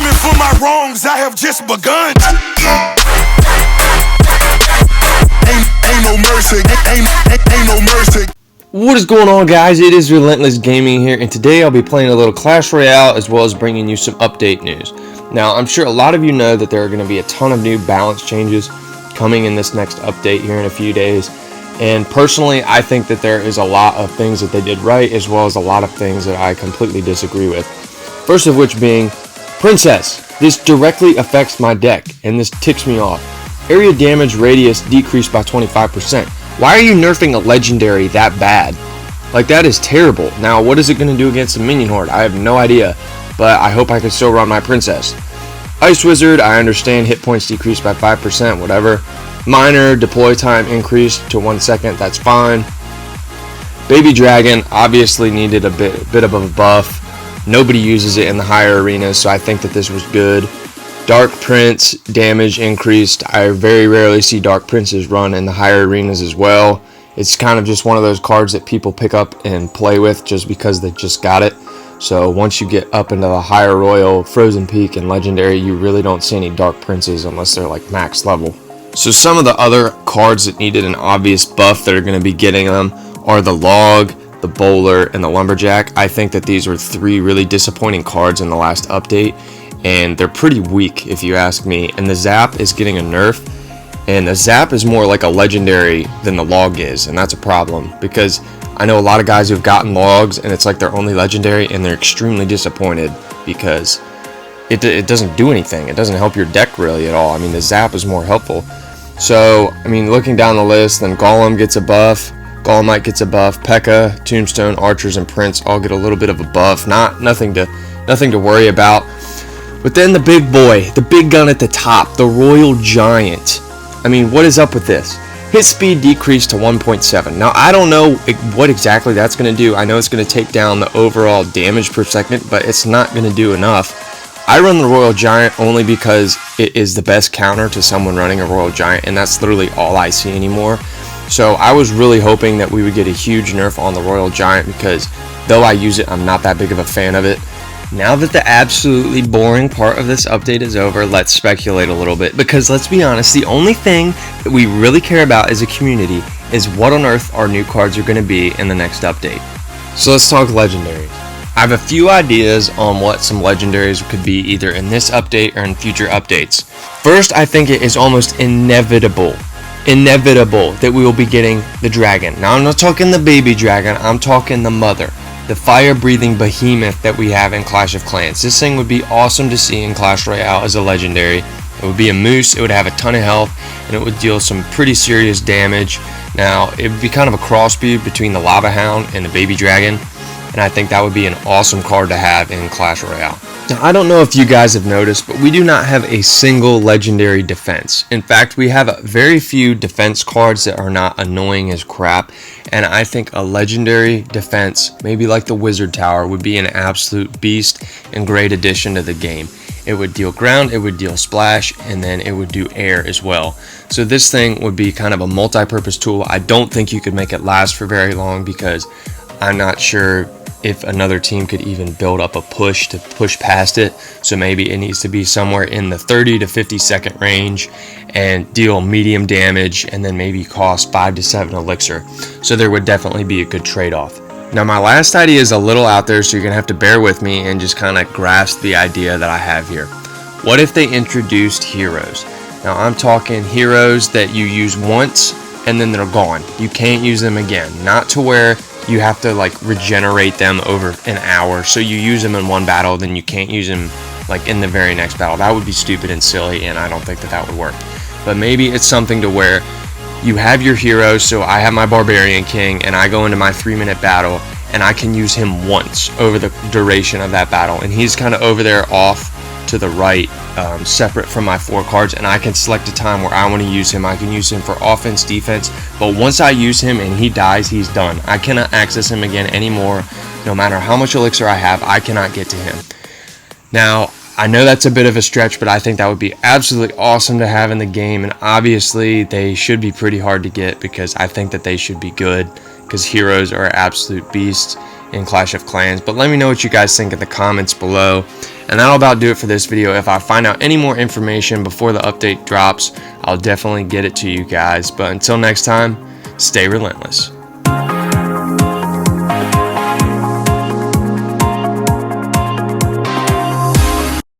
payment for my wrongs, I have just begun. Ain't no mercy, ain't no mercy. What is going on, guys? It is Relentless Gaming here, and today I'll be playing a little Clash Royale as well as bringing you some update news. Now, I'm sure a lot of you know that there are going to be a ton of new balance changes coming in this next update here in a few days, and personally, I think that there is a lot of things that they did right as well as a lot of things that I completely disagree with. First of which being, Princess. This directly affects my deck, and this ticks me off. Area damage radius decreased by 25%. Why are you nerfing a legendary that bad? Like, that is terrible. Now, what is it going to do against a minion horde? I have no idea, but I hope I can still run my Princess. Ice Wizard, I understand hit points decreased by 5%, whatever. Minor, deploy time increased to 1 second, that's fine. Baby Dragon obviously needed a bit of a buff. Nobody uses it in the higher arenas, so I think that this was good. Dark Prince, damage increased. I very rarely see Dark Princes run in the higher arenas as well. It's kind of just one of those cards that people pick up and play with just because they just got it. So once you get up into the higher Royal, Frozen Peak, and Legendary, you really don't see any Dark Princes unless they're like max level. So some of the other cards that needed an obvious buff that are going to be getting them are the Log, the Bowler, and the Lumberjack. I think that these were three really disappointing cards in the last update, and they're pretty weak if you ask me. And the Zap is getting a nerf, and the Zap is more like a legendary than the Log is, and that's a problem because I know a lot of guys who've gotten Logs and it's like their only legendary, and they're extremely disappointed because it doesn't do anything. It doesn't help your deck really at all. I mean, the Zap is more helpful. So, I mean, looking down the list, then Golem gets a buff, Golem gets a buff, P.E.K.K.A, Tombstone, Archers, and Prince all get a little bit of a buff. Nothing to worry about. But then the big boy, the big gun at the top, the Royal Giant. I mean, what is up with this? Hit speed decreased to 1.7. Now, I don't know what exactly that's going to do. I know it's going to take down the overall damage per second, but it's not going to do enough. I run the Royal Giant only because it is the best counter to someone running a Royal Giant, and that's literally all I see anymore. So I was really hoping that we would get a huge nerf on the Royal Giant because though I use it, I'm not that big of a fan of it. Now that the absolutely boring part of this update is over, let's speculate a little bit, because let's be honest, the only thing that we really care about as a community is what on earth our new cards are going to be in the next update. So let's talk Legendaries. I have a few ideas on what some Legendaries could be either in this update or in future updates. First, I think it is almost inevitable that we will be getting the dragon. Now, I'm not talking the baby dragon, I'm talking the mother. The fire-breathing behemoth that we have in Clash of Clans. This thing would be awesome to see in Clash Royale as a legendary. It would be a moose, it would have a ton of health, and it would deal some pretty serious damage. Now, it would be kind of a crossbreed between the Lava Hound and the baby dragon, and I think that would be an awesome card to have in Clash Royale. Now, I don't know if you guys have noticed, but we do not have a single legendary defense. In fact, we have very few defense cards that are not annoying as crap, and I think a legendary defense, maybe like the Wizard Tower, would be an absolute beast and great addition to the game. It would deal ground, it would deal splash, and then it would do air as well. So this thing would be kind of a multi-purpose tool. I don't think you could make it last for very long because I'm not sure if another team could even build up a push to push past it. So maybe it needs to be somewhere in the 30 to 50 second range and deal medium damage and then maybe cost 5 to 7 elixir. So there would definitely be a good trade-off. Now, my last idea is a little out there, so you're gonna have to bear with me and just kind of grasp the idea that I have here. What if they introduced heroes? Now, I'm talking heroes that you use once and then they're gone. You can't use them again. Not to where you have to like regenerate them over an hour. So you use them in one battle, then you can't use them like in the very next battle. That would be stupid and silly, and I don't think that would work. But maybe it's something to where you have your heroes. So I have my Barbarian King, and I go into my 3-minute battle, and I can use him once over the duration of that battle. And he's kind of over there off to the right, separate from my 4 cards, and I can select a time where I want to use him. I can use him for offense, defense, but once I use him and he dies, he's done. I cannot access him again anymore. No matter how much elixir I have, I cannot get to him. Now, I know that's a bit of a stretch, but I think that would be absolutely awesome to have in the game, and obviously they should be pretty hard to get because I think that they should be good because heroes are absolute beasts, in Clash of Clans. But let me know what you guys think in the comments below. And that'll about do it for this video. If I find out any more information before the update drops, I'll definitely get it to you guys. But until next time, stay relentless.